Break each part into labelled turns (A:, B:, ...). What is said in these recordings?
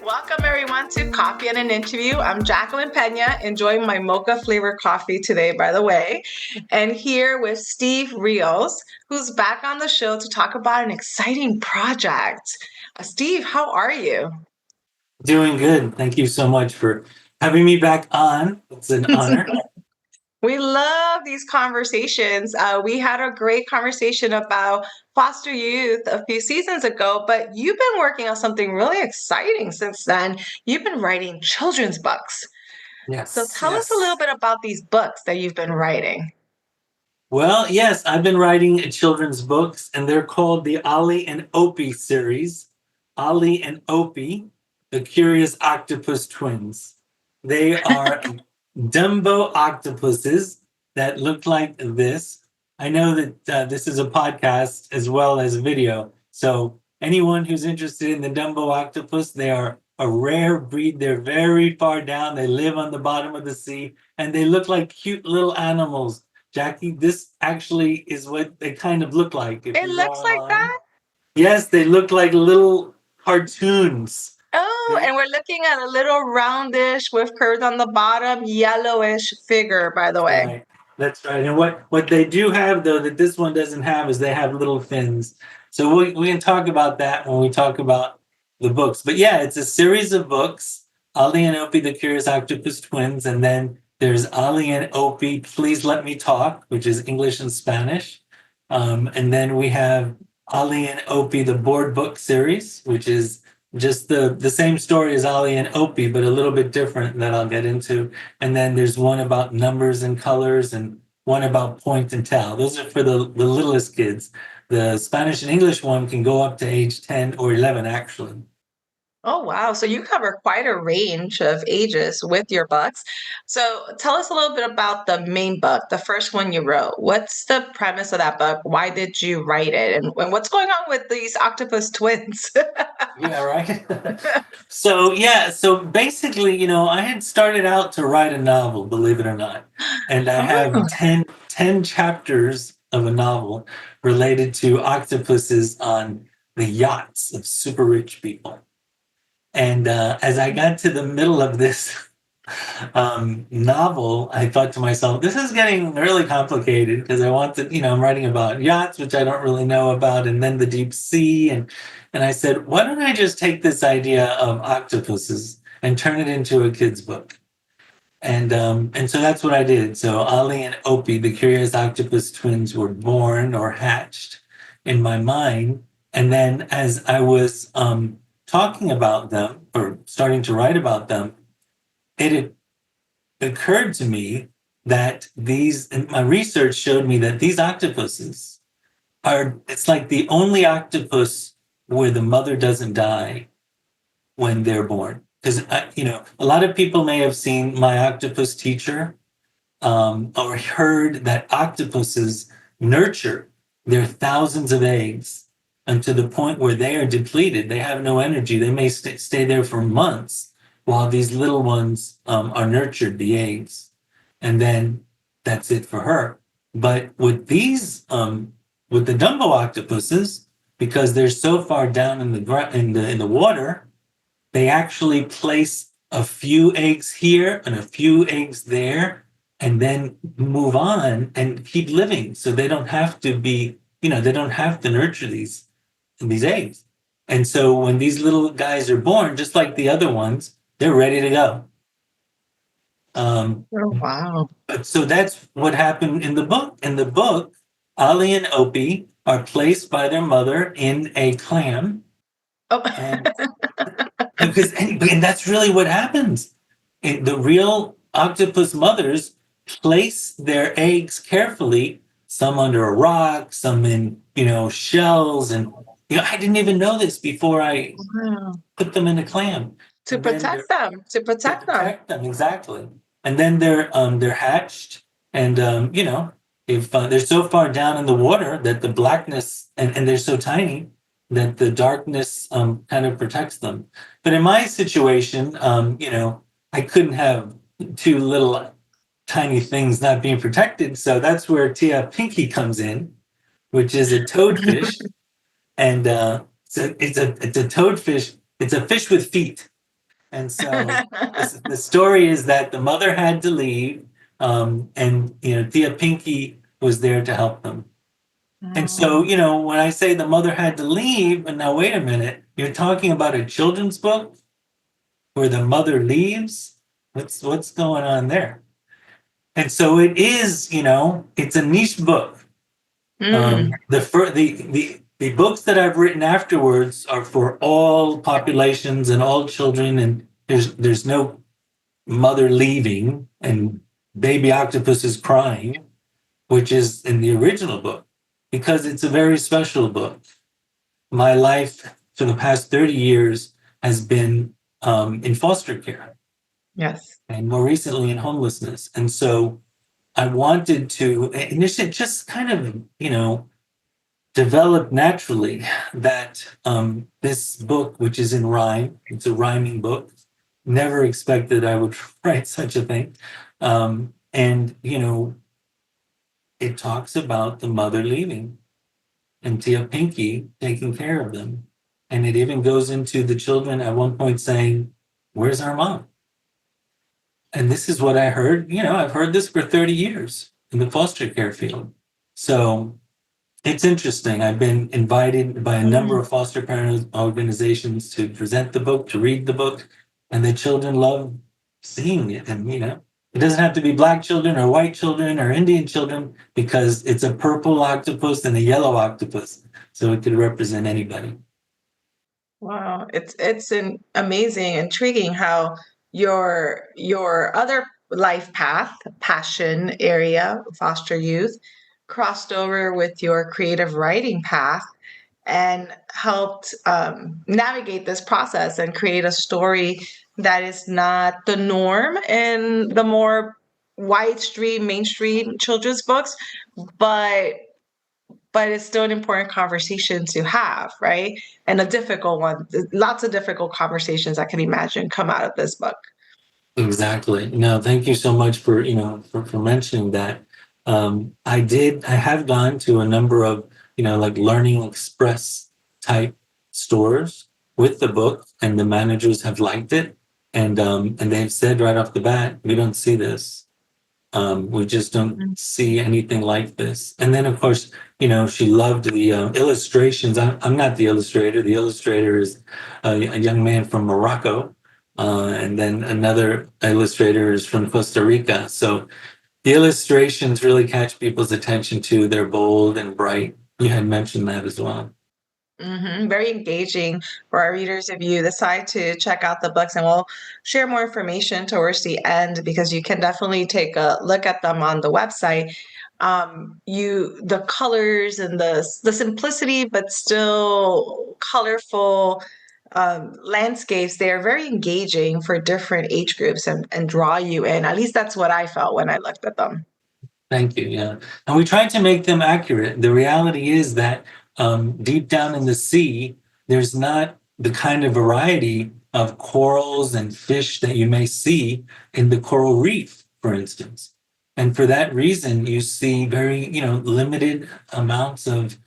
A: Welcome everyone to Coffee and an Interview. I'm Jacqueline Pena, enjoying my mocha flavored coffee today, by the way, and here with Steve Rios, who's back on the show to talk about an exciting project. Steve, how are you?
B: Doing good. Thank you so much for having me back on. It's an honor.
A: We love these conversations. We had a great conversation about foster youth a few seasons ago, but you've been working on something really exciting since then. You've been writing children's books. So
B: Yes,
A: tell us a little bit about these books that you've been writing.
B: Well, yes, I've been writing children's books, and they're called the Oly and Opi series. Oly and Opi, the Curious Octopus Twins. They are Dumbo octopuses that look like this. I know that this is a podcast as well as video. So anyone who's interested in the Dumbo octopus, they are a rare breed. They're very far down. They live on the bottom of the sea, and they look like cute little animals. Jackie, this actually is what they kind of look like. If
A: It
B: you go
A: looks like
B: online,
A: that?
B: yes, they look like little cartoons.
A: Oh, and we're looking at a little roundish with curves on the bottom, yellowish figure, by the way.
B: Right. That's right. And what they do have, though, that this one doesn't have is they have little fins. So we can talk about that when we talk about the books. But yeah, it's a series of books. Oly and Opi, the Curious Octopus Twins. And then there's Oly and Opi, Please Let Me Talk, which is English and Spanish. And then we have Oly and Opi, the Board Book Series, which is just the same story as Oly and Opi, but a little bit different that I'll get into. And then there's one about numbers and colors and one about point and tell. Those are for the littlest kids. The Spanish and English one can go up to age 10 or 11, actually.
A: Oh, wow. So you cover quite a range of ages with your books. So tell us a little bit about the main book, the first one you wrote. What's the premise of that book? Why did you write it? And what's going on with these octopus twins?
B: Yeah, right. So basically, I had started out to write a novel, believe it or not. And I have
A: Oh,
B: 10 chapters of a novel related to octopuses on the yachts of super rich people. And as I got to the middle of this novel, I thought to myself, this is getting really complicated because I want to, I'm writing about yachts, which I don't really know about, and then the deep sea. And I said, why don't I just take this idea of octopuses and turn it into a kid's book? And so that's what I did. So Oly and Opi, the Curious Octopus Twins, were born or hatched in my mind. And then as I was talking about them or starting to write about them, it occurred to me that and my research showed me that these octopuses it's like the only octopus where the mother doesn't die when they're born. Because, a lot of people may have seen My Octopus Teacher or heard that octopuses nurture their thousands of eggs and to the point where they are depleted. They have no energy. They may stay there for months while these little ones are nurtured, the eggs. And then that's it for her. But with with the Dumbo octopuses, because they're so far down in the water, they actually place a few eggs here and a few eggs there, and then move on and keep living. So they don't have to they don't have to nurture these eggs. And so when these little guys are born, just like the other ones, they're ready to go.
A: oh, wow.
B: So that's what happened in the book. In the book, Oly and Opi are placed by their mother in a clam.
A: Oh.
B: And and that's really what happens. The real octopus mothers place their eggs carefully, some under a rock, some in, shells. And, I didn't even know this before I
A: Wow.
B: put them in a clam.
A: To
B: And then
A: protect them, to
B: to
A: protect them.
B: protect them, exactly. And then they're hatched, and if they're so far down in the water that the blackness and they're so tiny that the darkness kind of protects them. But in my situation, I couldn't have two little tiny things not being protected. So that's where Tia Pinky comes in, which is a toadfish, and it's a toadfish. It's a fish with feet, and so the story is that the mother had to leave, and Tia Pinky was there to help them. And so,
A: Mm.
B: when I say the mother had to leave, and now wait a minute, you're talking about a children's book where the mother leaves? What's going on there? And so it is, it's a niche book.
A: Mm.
B: The books that I've written afterwards are for all populations and all children, and there's no mother leaving and baby octopus is crying, which is in the original book, because it's a very special book. My life for the past 30 years has been in foster care,
A: Yes.
B: and more recently in homelessness. And so I wanted to initially just kind of, develop naturally that this book, which is in rhyme, it's a rhyming book, never expected I would write such a thing. And, it talks about the mother leaving and Tia Pinky taking care of them. And it even goes into the children at one point saying, "Where's our mom?" And this is what I heard. I've heard this for 30 years in the foster care field. So it's interesting. I've been invited by a number
A: Mm.
B: of foster parent organizations to present the book, to read the book, and the children love seeing it. And, it doesn't have to be black children or white children or Indian children because it's a purple octopus and a yellow octopus. So it could represent anybody.
A: Wow, it's an amazing, intriguing how your other life path, passion area, foster youth, crossed over with your creative writing path and helped navigate this process and create a story that is not the norm in the more widestream, mainstream children's books, but it's still an important conversation to have, right? And a difficult one. Lots of difficult conversations I can imagine come out of this book.
B: Exactly. No, thank you so much for, for mentioning that. I have gone to a number of, like Learning Express type stores with the book, and the managers have liked it. And they've said right off the bat, we don't see this. We just don't
A: Mm.
B: see anything like this. And then, of course, she loved the illustrations. I'm not the illustrator. The illustrator is a young man from Morocco. And then another illustrator is from Costa Rica. So the illustrations really catch people's attention too. They're bold and bright. You had mentioned that as well.
A: Very engaging for our readers if you decide to check out the books, and we'll share more information towards the end because you can definitely take a look at them on the website. The colors and the simplicity but still colorful landscapes, they are very engaging for different age groups and draw you in. At least that's what I felt when I looked at them.
B: Thank you. Yeah. And we tried to make them accurate. The reality is that deep down in the sea, there's not the kind of variety of corals and fish that you may see in the coral reef, for instance. And for that reason, you see very, limited amounts of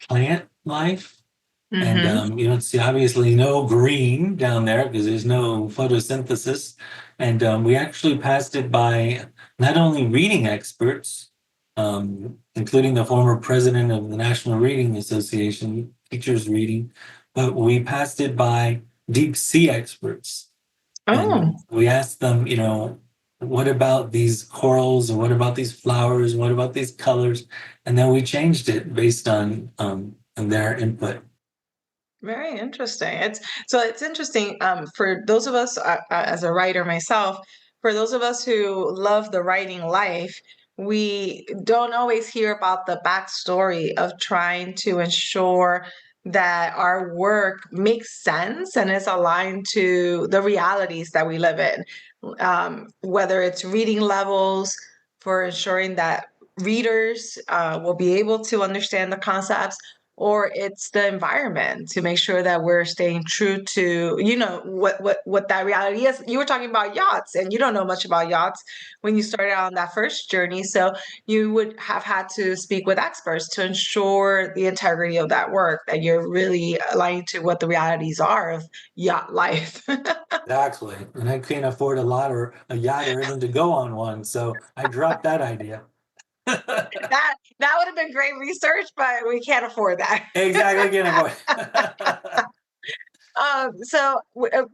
B: plant life, and
A: Mm-hmm.
B: you don't see obviously no green down there because there's no photosynthesis. And we actually passed it by not only reading experts, including the former president of the National Reading Association, teachers reading, but we passed it by deep sea experts. And
A: Oh.
B: we asked them, what about these corals, or what about these flowers, what about these colors? And then we changed it based on their input.
A: Very interesting. It's interesting for those of us as a writer myself, for those of us who love the writing life, we don't always hear about the backstory of trying to ensure that our work makes sense and is aligned to the realities that we live in. Whether it's reading levels for ensuring that readers will be able to understand the concepts, or it's the environment to make sure that we're staying true to, what that reality is. You were talking about yachts, and you don't know much about yachts when you started on that first journey. So you would have had to speak with experts to ensure the integrity of that work, that you're really aligning to what the realities are of yacht life.
B: Exactly. And I can't afford a yacht or even to go on one. So I dropped that idea.
A: That would have been great research, but we can't afford that.
B: Exactly, can't afford.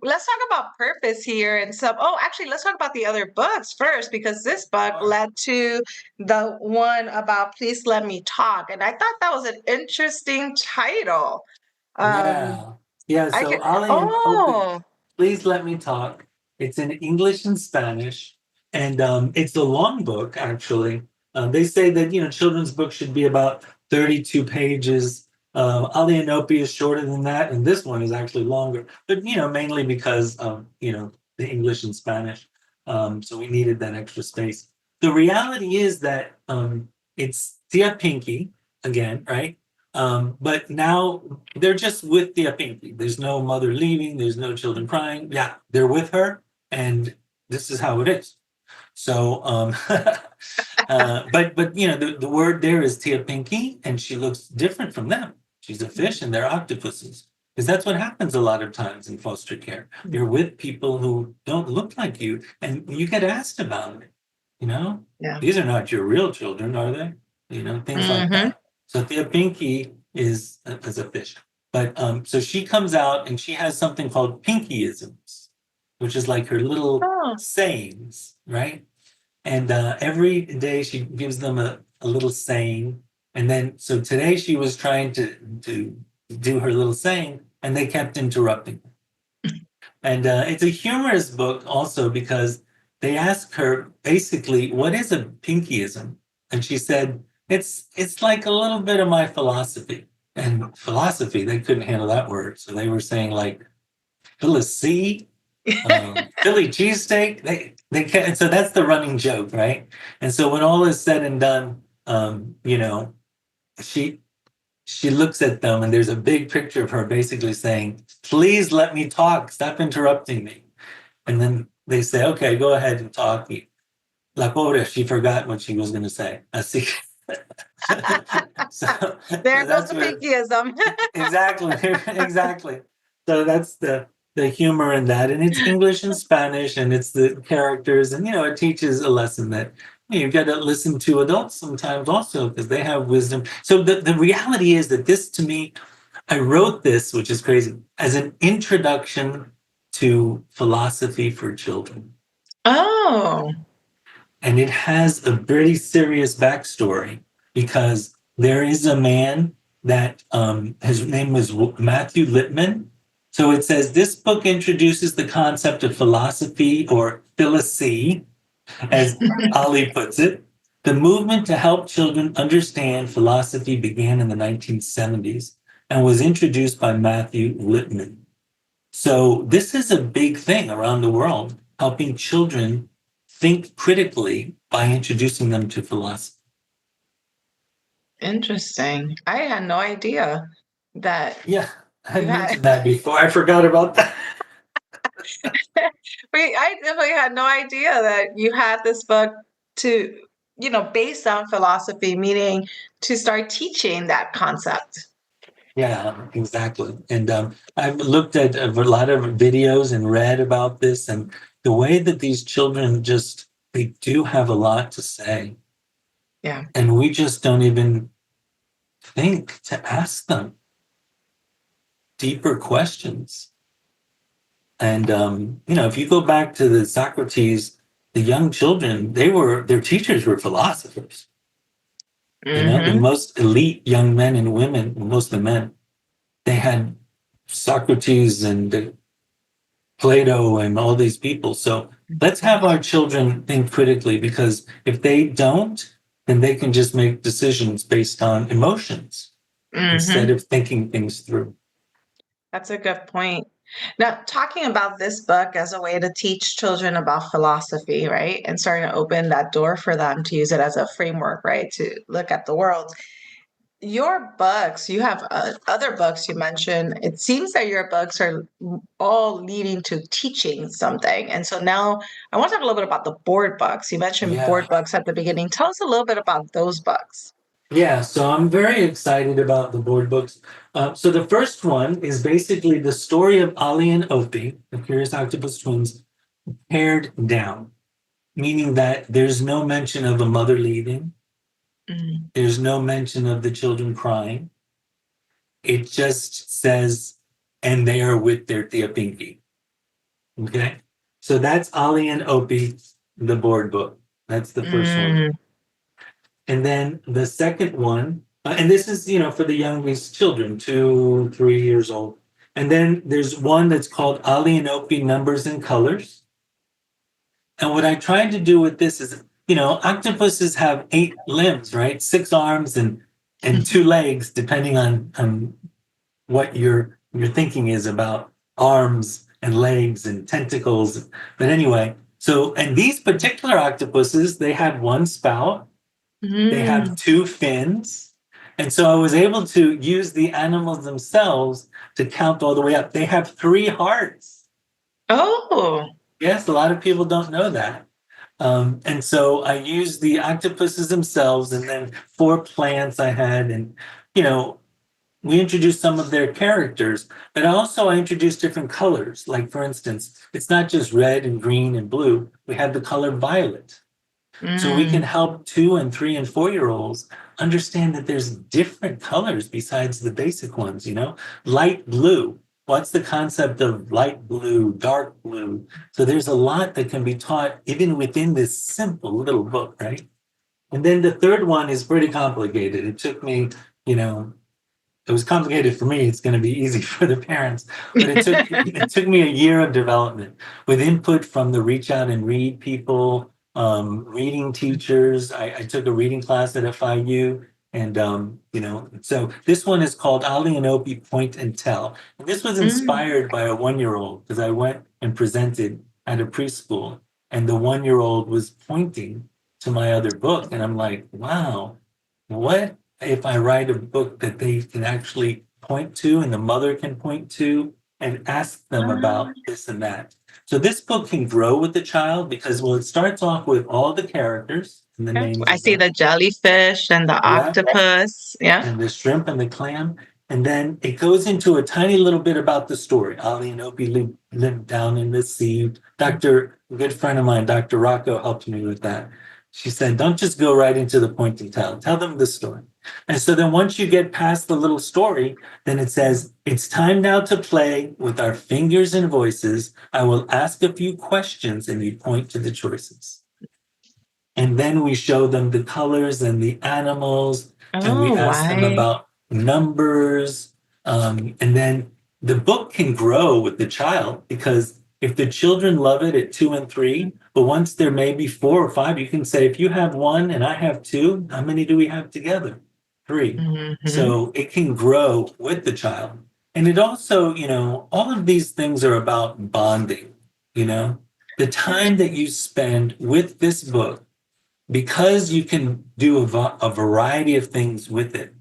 A: Let's talk about purpose here and some. Oh, actually, let's talk about the other books first, because this book
B: Sure.
A: led to the one about Please Let Me Talk, and I thought that was an interesting title. Um,
B: Yeah. Yeah.
A: I
B: So
A: could.
B: Ollie and Opie,
A: Oh,
B: please let me talk. It's in English and Spanish, and it's a long book actually. They say that children's books should be about 32 pages. Ollie and Opie is shorter than that, and this one is actually longer. But mainly because of the English and Spanish. So we needed that extra space. The reality is that it's Tia Pinky again, right? But now they're just with the Pinky. There's no mother leaving, there's no children crying. Yeah, they're with her, and this is how it is. So, but the word there is Tia Pinky, and she looks different from them. She's a fish, and they're octopuses. Because that's what happens a lot of times in foster care. You're with people who don't look like you, and you get asked about it. You know,
A: yeah.
B: these are not your real children, are they? Things like
A: Mm-hmm.
B: that. So Thea Pinky is a fish. But so she comes out and she has something called Pinkyisms, which is like her little
A: Oh.
B: sayings, right? And every day she gives them a little saying. And then so today she was trying to do her little saying, and they kept interrupting. And it's a humorous book also because they ask her basically, what is a pinkyism? And she said, it's like a little bit of my philosophy. And philosophy, they couldn't handle that word. So they were saying like Philly Philly cheesesteak. They can so that's the running joke, right? And so when all is said and done, she she looks at them and there's a big picture of her basically saying, please let me talk, stop interrupting me. And then they say, okay, go ahead and talk. La pobre, she forgot what she was going to say. Así. so,
A: There
B: so
A: goes
B: that's
A: the
B: where
A: pinkyism.
B: exactly, exactly. So that's the humor in that, and it's English and Spanish, and it's the characters, and it teaches a lesson that you've got to listen to adults sometimes also because they have wisdom. So the reality is that this, to me, I wrote this, which is crazy, as an introduction to philosophy for children.
A: Oh.
B: And it has a very serious backstory because there is a man that his name was Matthew Lippman. So it says this book introduces the concept of philosophy or philosohy, as Ali puts it. The movement to help children understand philosophy began in the 1970s and was introduced by Matthew Lippman. So this is a big thing around the world, helping children think critically by introducing them to philosophy.
A: Interesting. I had no idea that
B: Yeah, I
A: you
B: had
A: had.
B: mentioned that before. I forgot about that.
A: I definitely had no idea that you had this book to, based on philosophy, meaning to start teaching that concept.
B: Yeah, exactly. And I've looked at a lot of videos and read about this, and the way that these children they do have a lot to say,
A: Yeah.
B: and we just don't even think to ask them deeper questions. And if you go back to the Socrates, the young children, their teachers were philosophers. The
A: Mm-hmm.
B: most elite young men and women, most of the men, they had Socrates and Plato and all these people. So let's have our children think critically because if they don't, then they can just make decisions based on emotions instead
A: Mm-hmm.
B: of thinking things through.
A: That's a good point. Now, talking about this book as a way to teach children about philosophy, right? And starting to open that door for them to use it as a framework, right? To look at the world. your books, you have other books you mentioned. It seems that your books are all leading to teaching something. And so now I want to talk a little bit about the board books. You mentioned board
B: Yeah.
A: books at the beginning. Tell us a little bit about those books.
B: Yeah, so I'm very excited about the board books. So the first one is basically the story of Ollie and Opie, the Curious Octopus Twins, pared down, meaning that there's no mention of a mother leaving,
A: Mm,
B: there's no mention of the children crying. It just says, and they are with their Tia Pinky. Okay, so that's Ollie and Opie, the board book. That's the first one.
A: mm,
B: And then the second one, and this is, for the youngest children, 2, 3 years old. And then there's one that's called Oly and Opi Numbers and Colors. And what I tried to do with this is, octopuses have 8 limbs, right? 6 arms and 2 legs, depending on what your thinking is about arms and legs and tentacles. But anyway, so and these particular octopuses, they have one spout, they have
A: mm.
B: 2 fins. And so I was able to use the animals themselves to count all the way up. They have 3 hearts.
A: Oh.
B: Yes, a lot of people don't know that. And so I used the octopuses themselves and then 4 plants I had. And, you know, we introduced some of their characters, but also I introduced different colors. Like, for instance, it's not just red and green and blue. We have the color violet. So we can
A: Mm.
B: help 2 and 3 and 4-year-olds understand that there's different colors besides the basic ones, Light blue. What's the concept of light blue, dark blue? So there's a lot that can be taught even within this simple little book, right? And then the third one is pretty complicated. It took me, you know, it was complicated for me. It's going to be easy for the parents, but it took me a year of development with input from the Reach Out and Read people, reading teachers. I took a reading class at FIU, and so this one is called Oly and Opi Point and Tell, and this was
A: Mm.
B: inspired by a 1-year-old because I went and presented at a preschool, and the 1-year-old was pointing to my other book, and I'm like, wow, what if I write a book that they can actually point to and the mother can point to and ask them about
A: Ah.
B: this and that. So this book can grow with the child because, well, it starts off with all the characters and the
A: Okay.
B: names
A: I
B: of
A: see
B: them.
A: the jellyfish and the
B: Yeah,
A: octopus. Yeah.
B: and the shrimp and the clam. And then it goes into a tiny little bit about the story. Ali and Opie lived down in the sea. A good friend of mine, Dr. Rocco, helped me with that. She said, don't just go right into the point and tell them the story. And so then once you get past the little story, then it says, it's time now to play with our fingers and voices. I will ask a few questions and you point to the choices. And then we show them the colors and the animals, and we
A: Oh,
B: ask them
A: why?
B: about numbers. And then the book can grow with the child because if the children love it at 2 and 3, but once they're maybe 4 or 5, you can say, if you have one and I have two, how many do we have together? 3.
A: Hmm.
B: So it can grow with the child. And it also, all of these things are about bonding, you know, the time that you spend with this book because you can do a variety of things with it,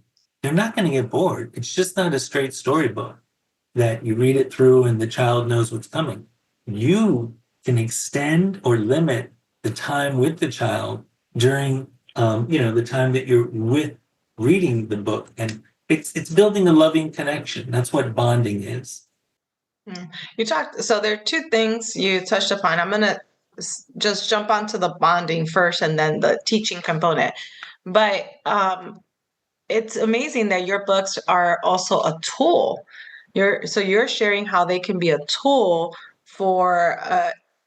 B: they're not going to get bored. It's just not a straight storybook that you read it through and the child knows what's coming. You can extend or limit the time with the child during, the time that you're with reading the book, and it's building a loving connection. That's what bonding is.
A: Mm. You talked, so there are two things you touched upon. I'm going to just jump onto the bonding first and then the teaching component. But it's amazing that your books are also a tool. You're sharing how they can be a tool for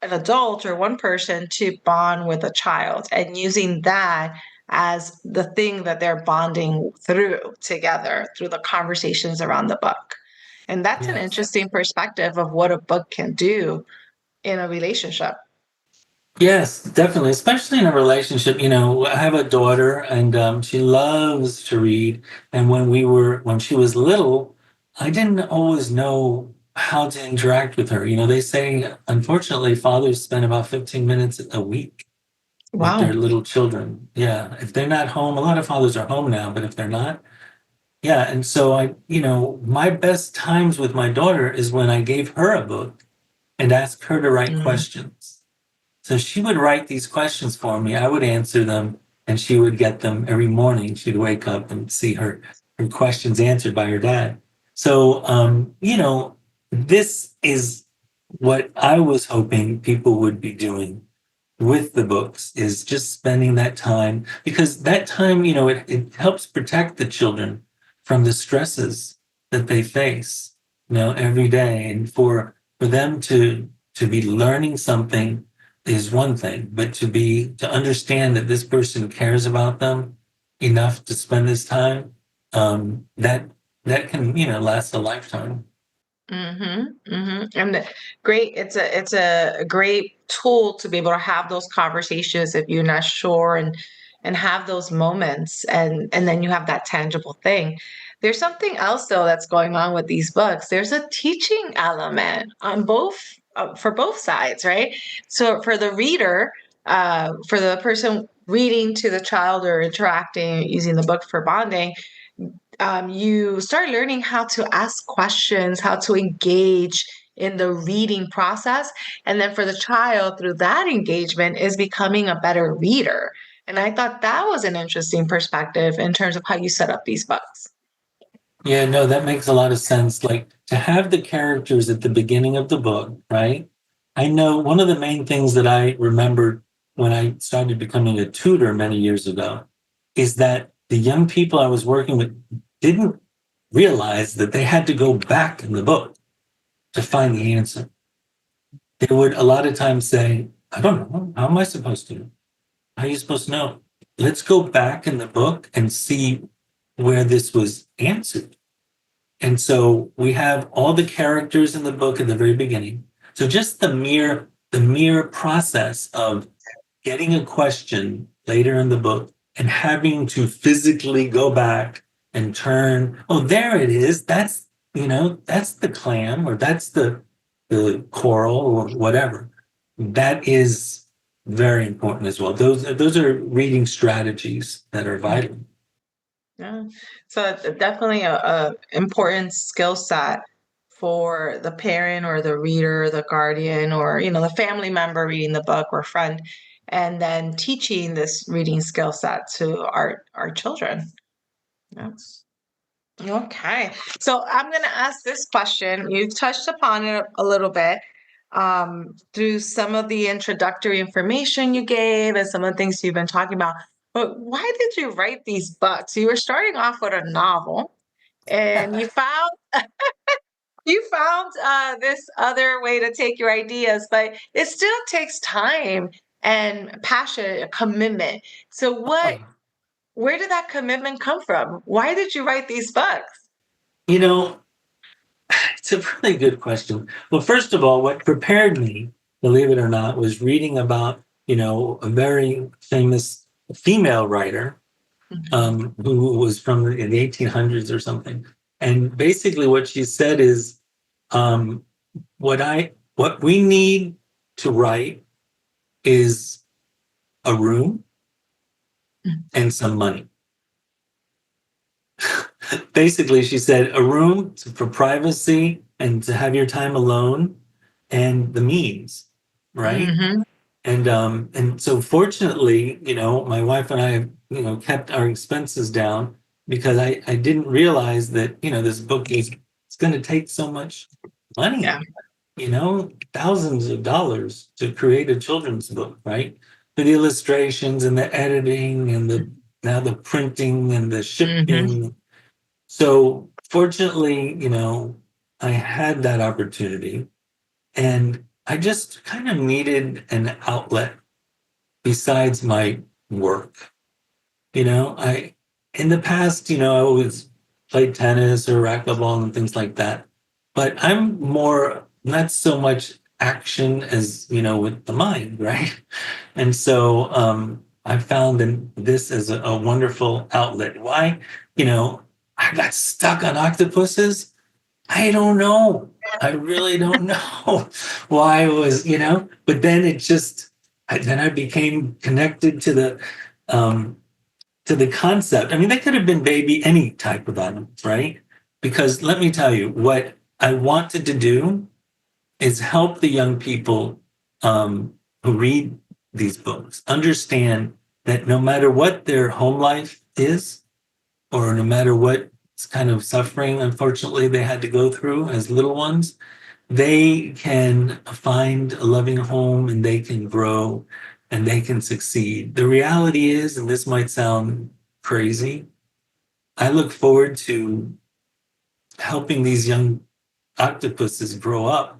A: an adult or one person to bond with a child and using that as the thing that they're bonding through together through the conversations around the book. And that's an
B: Yes.
A: interesting perspective of what a book can do in a relationship.
B: Yes, definitely, especially in a relationship. I have a daughter, and she loves to read. And when she was little, I didn't always know how to interact with her. They say, unfortunately, fathers spend about 15 minutes a week with their
A: Wow.
B: little children. Yeah, if they're not home, a lot of fathers are home now, but if they're not, Yeah, and so my best times with my daughter is when I gave her a book and asked her to write
A: Mm,
B: questions. So she would write these questions for me. I would answer them, and she would get them every morning. She'd wake up and see her questions answered by her dad. So, this is what I was hoping people would be doing with the books, is just spending that time, because that time, it helps protect the children from the stresses that they face, every day. And for them to be learning something is one thing, but to understand that this person cares about them enough to spend this time, that can, last a lifetime.
A: And great, it's a great tool to be able to have those conversations if you're not sure, and have those moments, and then you have that tangible thing. There's something else though that's going on with these books. There's a teaching element on both, for both sides, right? So for the reader, for the person reading to the child or interacting using the book for bonding, you start learning how to ask questions, how to engage in the reading process. And then for the child, through that engagement, is becoming a better reader. And I thought that was an interesting perspective in terms of how you set up these books.
B: Yeah, no, that makes a lot of sense. Like, to have the characters at the beginning of the book, right? I know one of the main things that I remembered when I started becoming a tutor many years ago is that the young people I was working with didn't realize that they had to go back in the book to find the answer. They would a lot of times say, I don't know, how am I supposed to know? How are you supposed to know? Let's go back in the book and see where this was answered. And so we have all the characters in the book at the very beginning. So just the mere process of getting a question later in the book and having to physically go back and turn, oh, there it is. That's the clam, or that's the coral, or whatever. That is very important as well. Those are reading strategies that are vital.
A: Yeah. So it's definitely a important skill set for the parent or the reader, the guardian, or the family member reading the book, or friend, and then teaching this reading skill set to our children. Yes. Okay. So I'm going to ask this question. You've touched upon it a little bit, through some of the introductory information you gave and some of the things you've been talking about. But why did you write these books? You were starting off with a novel, and you found this other way to take your ideas, but it still takes time and passion, a commitment. So where did that commitment come from? Why did you write these books?
B: You know, It's a really good question. Well, first of all, what prepared me, believe it or not, was reading about, a very famous female writer,
A: Mhm.
B: who was from in the 1800s or something. And basically what she said is, um, what we need to write is a room and some money. Basically, she said a room for privacy and to have your time alone, and the means, right?
A: Mhm.
B: And so fortunately, my wife and I have, kept our expenses down, because I didn't realize that, this book is it's going to take so much
A: Yeah.
B: money, thousands of dollars to create a children's book, right? For the illustrations and the editing and now the printing and the
A: Mhm.
B: shipping. So fortunately, I had that opportunity, and I just kind of needed an outlet besides my work. I in the past, I always played tennis or racquetball and things like that. But I'm more not so much action as, with the mind, right? And so I found this as a wonderful outlet. Why? I got stuck on octopuses. I don't know. I really don't know why it was, but then then I became connected to um, to the concept. I mean, they could have been any type of animals, right? Because let me tell you, what I wanted to do is help the young people who read these books understand that no matter what their home life is, or no matter what kind of suffering, unfortunately, they had to go through as little ones, they can find a loving home and they can grow and they can succeed. The reality is, and this might sound crazy, I look forward to helping these young octopuses grow up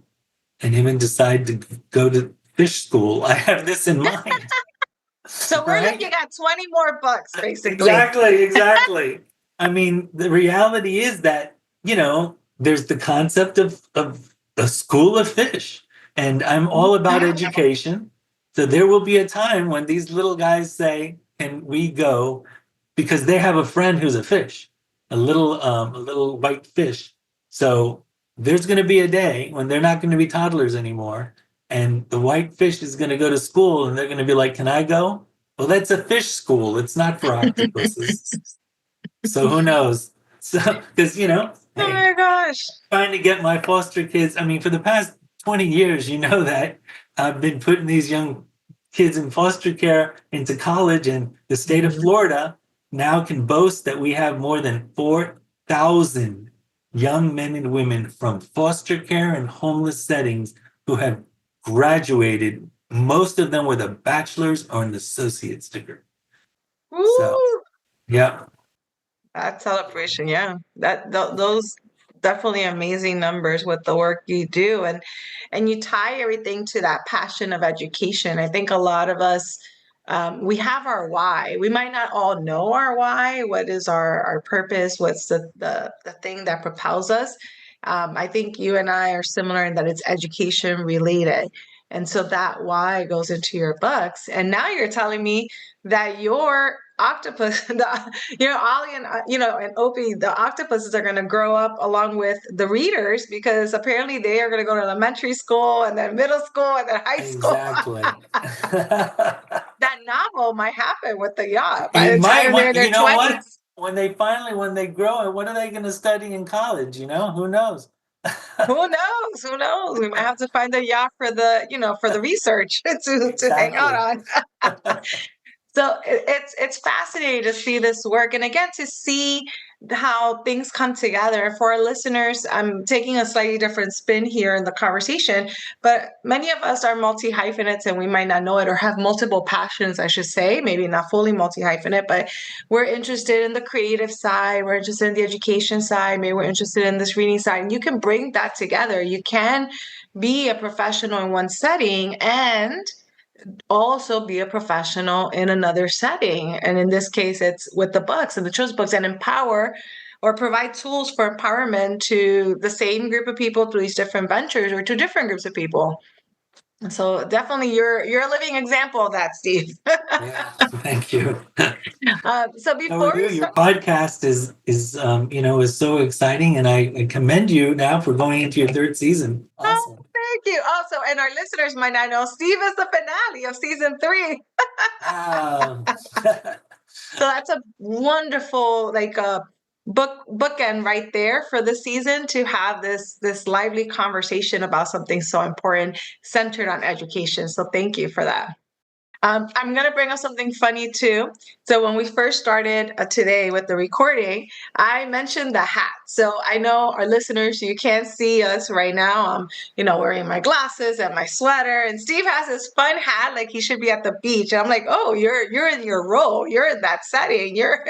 B: and even decide to go to fish school. I have this in mind,
A: So we're
B: right?
A: looking at 20 more books, basically.
B: Exactly, exactly. I mean, the reality is that, there's the concept of a school of fish, and I'm all about education. So there will be a time when these little guys say, "Can we go?" Because they have a friend who's a fish, a little white fish. So there's going to be a day when they're not going to be toddlers anymore, and the white fish is going to go to school, and they're going to be like, "Can I go?" Well, that's a fish school. It's not for octopuses. So who knows? So, because,
A: Oh
B: hey,
A: my gosh.
B: trying to get my foster kids, I mean, for the past 20 years, that I've been putting these young kids in foster care into college, and the state of
A: Mhm.
B: Florida now can boast that we have more than 4,000 young men and women from foster care and homeless settings who have graduated, most of them with a bachelor's or an associate's degree. So,
A: Woo!
B: yeah,
A: That celebration, yeah. Those definitely amazing numbers with the work you do, and you tie everything to that passion of education. I think a lot of us we have our why. We might not all know our why. What is our purpose? What's the thing that propels us? I think you and I are similar in that it's education related. And so that why goes into your books. And now you're telling me that your octopus, Ollie and and Opie, the octopuses are going to grow up along with the readers because apparently they are going to go to elementary school and then middle school and then high school.
B: exactly.
A: That novel might happen with the yacht by
B: It
A: the
B: might,
A: time they're in their
B: you know what?
A: 20s.
B: When they grow, what are they going to study in college? Who knows?
A: Who knows? Who knows? We might have to find a yacht for the research to hang out
B: Exactly.
A: on. So it's fascinating to see this work, and again to see how things come together. For our listeners, I'm taking a slightly different spin here in the conversation, but many of us are multi hyphenates, and we might not know it, or have multiple passions, I should say. Maybe not fully multi hyphenate, but we're interested in the creative side. We're interested in the education side. Maybe we're interested in this reading side, and you can bring that together. You can be a professional in one setting and also be a professional in another setting. And in this case, it's with the books and the children's books, and empower or provide tools for empowerment to the same group of people through these different ventures or to different groups of people. So definitely you're a living example of that, Steve.
B: Yeah, thank you.
A: So
B: So are
A: before we
B: you? Your
A: start,
B: podcast is so exciting, and I commend you now for going into your third season.
A: oh,
B: Awesome.
A: thank you. Also, and our listeners might not know, Steve is the finale of season 3.
B: Ah,
A: So that's a wonderful bookend right there for the season to have this lively conversation about something so important centered on education. So thank you for that. I'm going to bring up something funny too. So when we first started today with the recording, I mentioned the hat. So I know our listeners, you can't see us right now. I'm, wearing my glasses and my sweater, and Steve has this fun hat like he should be at the beach. And I'm like, oh, you're in your role. You're in that setting. You're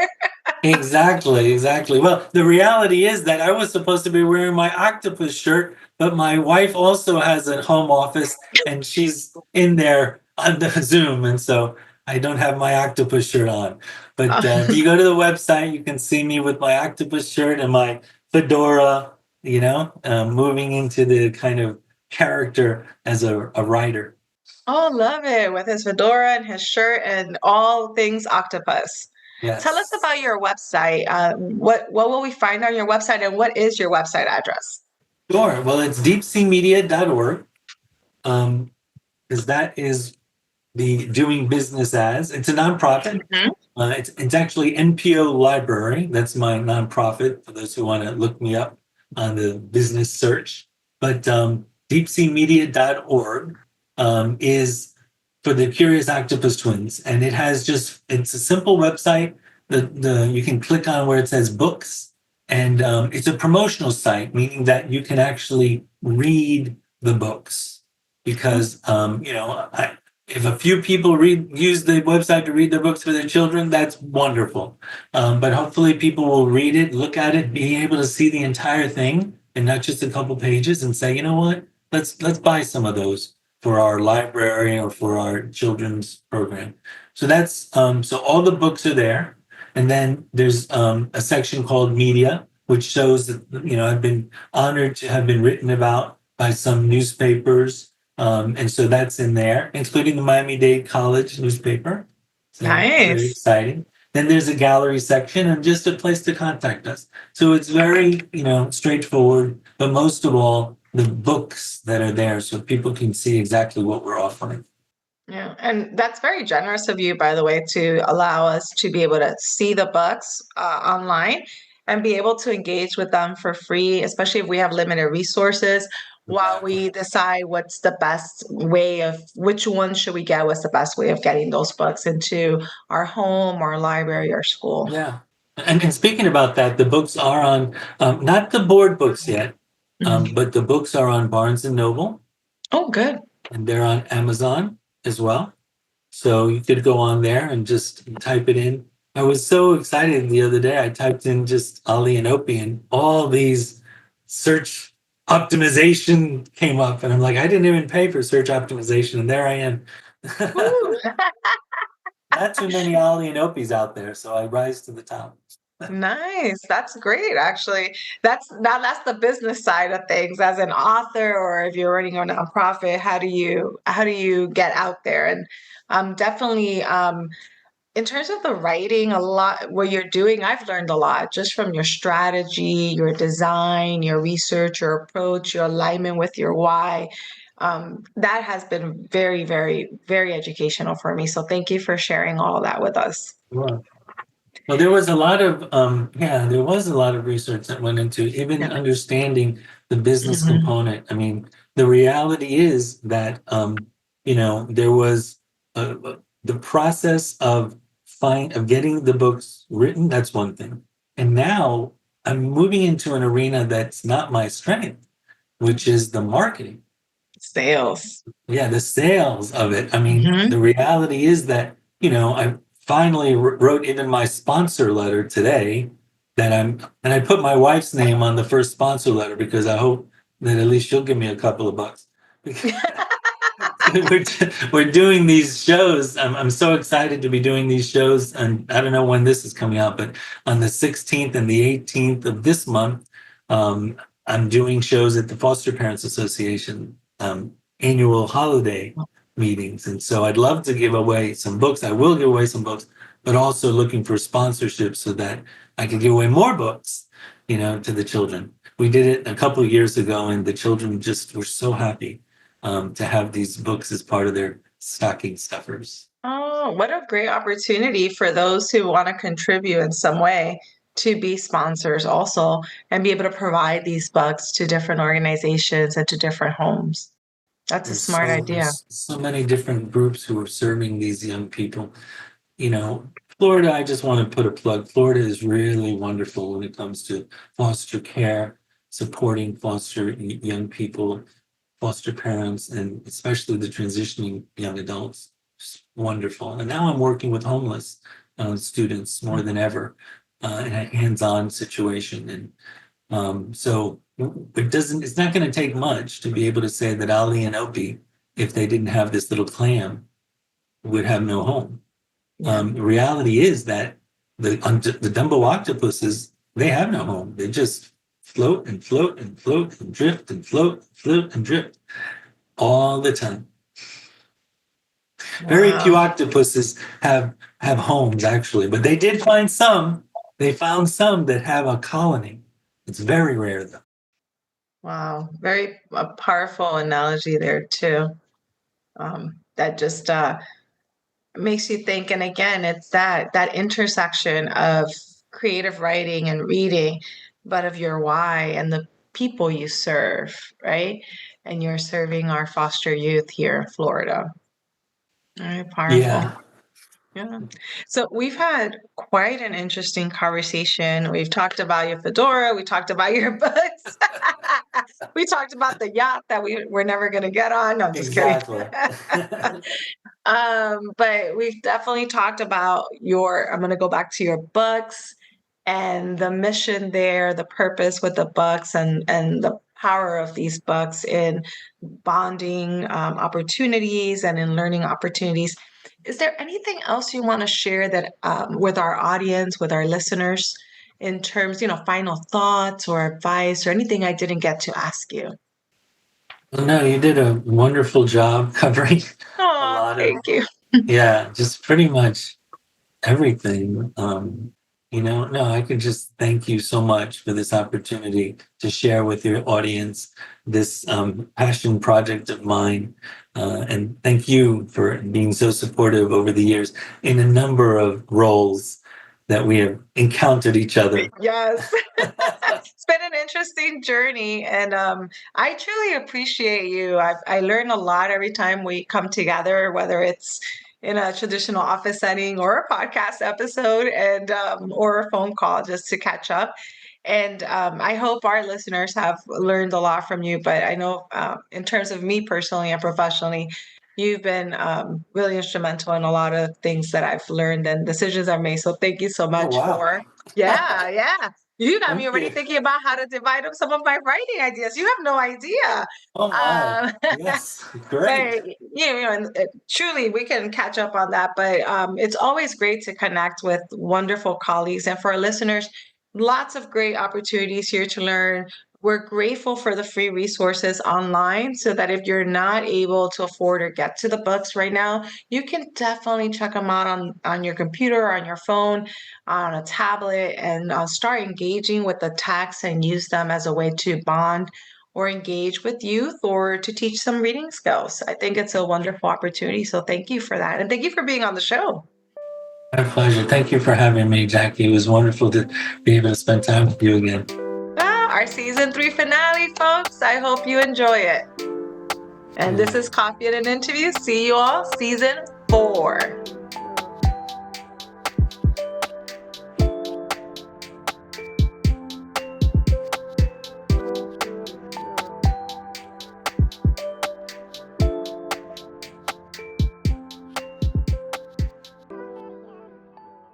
B: exactly, exactly. Well, the reality is that I was supposed to be wearing my octopus shirt, but my wife also has a home office, and she's in there on the Zoom, and so I don't have my octopus shirt on. But if you go to the website, you can see me with my octopus shirt and my fedora, moving into the kind of character as a writer.
A: oh, love it with his fedora and his shirt and all things octopus. Tell us
B: Yes.
A: about your website. What will we find on your website, and what is your website address?
B: Sure. Well, it's deepseamedia.org. Because that is the Doing Business As. It's a nonprofit.
A: Mhm.
B: It's actually NPO Library. That's my nonprofit for those who want to look me up on the business search. But deepseamedia.org is for the Curious Octopus Twins. And it's a simple website. You can click on where it says books. And it's a promotional site, meaning that you can actually read the books. Because, if a few people use the website to read their books for their children, that's wonderful. But hopefully people will read it, look at it, being able to see the entire thing and not just a couple pages and say, you know what, let's buy some of those for our library or for our children's program. So so all the books are there. And then there's a section called media, which shows that, I've been honored to have been written about by some newspapers, and so that's in there, including the Miami-Dade College newspaper. So very
A: Nice.
B: exciting. Then there's a gallery section and just a place to contact us. So it's very, straightforward, but most of all, the books that are there so people can see exactly what we're offering.
A: Yeah, and that's very generous of you, by the way, to allow us to be able to see the books online and be able to engage with them for free, especially if we have limited resources, while
B: Exactly.
A: we decide what's the best way of which one should we get, what's the best way of getting those books into our home, our library, or school.
B: Yeah. And speaking about that, the books are on, not the board books yet,
A: Mhm.
B: but the books are on Barnes and Noble
A: Oh, good.
B: and they're on Amazon as well. So you could go on there and just type it in. I was so excited the other day. I typed in just Oly and Opi and all these search optimization came up. And I'm like, I didn't even pay for search optimization. And there I am.
A: Woo!
B: Not too many Oly and Opis out there. So I rise to the top.
A: Nice. That's great, actually. That's the business side of things. As an author, or if you're running a nonprofit, how do you get out there? And definitely in terms of the writing, a lot what you're doing, I've learned a lot just from your strategy, your design, your research, your approach, your alignment with your why. That has been very, very, very educational for me. So thank you for sharing all that with us.
B: Sure. Well, there was a lot of there was a lot of research that went into even
A: Yeah.
B: understanding the business
A: Mhm.
B: component. I mean, the reality is that there was the process of getting the books written. That's one thing, and now I'm moving into an arena that's not my strength, which is the marketing.
A: Sales.
B: Yeah, the sales of it. I mean,
A: Mhm.
B: the reality is that, I finally wrote even my sponsor letter today and I put my wife's name on the first sponsor letter because I hope that at least she'll give me a couple of bucks. We're doing these shows. I'm so excited to be doing these shows. And I don't know when this is coming out, but on the 16th and the 18th of this month, I'm doing shows at the Foster Parents Association annual holiday meetings. And so I'd love to give away some books. I will give away some books, but also looking for sponsorships so that I can give away more books, to the children. We did it a couple of years ago, and the children just were so happy to have these books as part of their stocking stuffers.
A: Oh, what a great opportunity for those who want to contribute in some way to be sponsors also and be able to provide these books to different organizations and to different homes. That's a smart idea.
B: There's so many different groups who are serving these young people. You know, Florida, I just want to put a plug. Florida is really wonderful when it comes to foster care, supporting young people, foster parents, and especially the transitioning young adults. It's wonderful. And now I'm working with homeless students more than ever in a hands-on situation. And so it's not going to take much to be able to say that Ali and Opie, if they didn't have this little clam, would have no home.
A: Yeah.
B: The reality is that the Dumbo octopuses, they have no home. They just float and float and float and drift and float and drift all the time. Very few
A: Wow.
B: octopuses have homes actually, but they did find some. They found some that have a colony. It's very rare though.
A: Wow. Very powerful analogy there too. That just makes you think. And again, it's that intersection of creative writing and reading, but of your why and the people you serve, right? And you're serving our foster youth here in Florida. Very powerful.
B: Yeah,
A: Yeah. So we've had quite an interesting conversation. We've talked about your fedora. We talked about your books. We talked about the yacht that we're never going to get on. No, I'm just kidding.
B: exactly.
A: But we've definitely talked about I'm going to go back to your books and the mission there, the purpose with the books and the power of these books in bonding opportunities and in learning opportunities. Is there anything else you want to share that with our audience, with our listeners, in terms, final thoughts or advice or anything I didn't get to ask you?
B: Well, no, you did a wonderful job covering a
A: Oh,
B: lot of,
A: thank you.
B: yeah, just pretty much everything. No, I could just thank you so much for this opportunity to share with your audience this passion project of mine. And thank you for being so supportive over the years in a number of roles that we have encountered each other.
A: Yes. It's been an interesting journey, and I truly appreciate you. I learn a lot every time we come together, whether it's in a traditional office setting or a podcast episode, and or a phone call just to catch up. And I hope our listeners have learned a lot from you. But I know, in terms of me personally and professionally, you've been really instrumental in a lot of things that I've learned and decisions I've made. So thank you so
B: Oh,
A: much
B: wow.
A: for, yeah, yeah. You got me
B: Thank
A: already
B: you.
A: thinking about how to divide up some of my writing ideas. You have no idea.
B: Oh, my.
A: Um,
B: Yes. Great.
A: but and truly, we can catch up on that. But it's always great to connect with wonderful colleagues, and for our listeners, lots of great opportunities here to learn. We're grateful for the free resources online, so that if you're not able to afford or get to the books right now, you can definitely check them out on your computer or on your phone, on a tablet, and start engaging with the text and use them as a way to bond or engage with youth or to teach some reading skills. I think it's a wonderful opportunity. So thank you for that. And thank you for being on the show.
B: My pleasure. Thank you for having me, Jackie. It was wonderful to be able to spend time with you again.
A: Our season 3 finale, folks. I hope you enjoy it. And this is Coffee and an Interview. See you all season 4.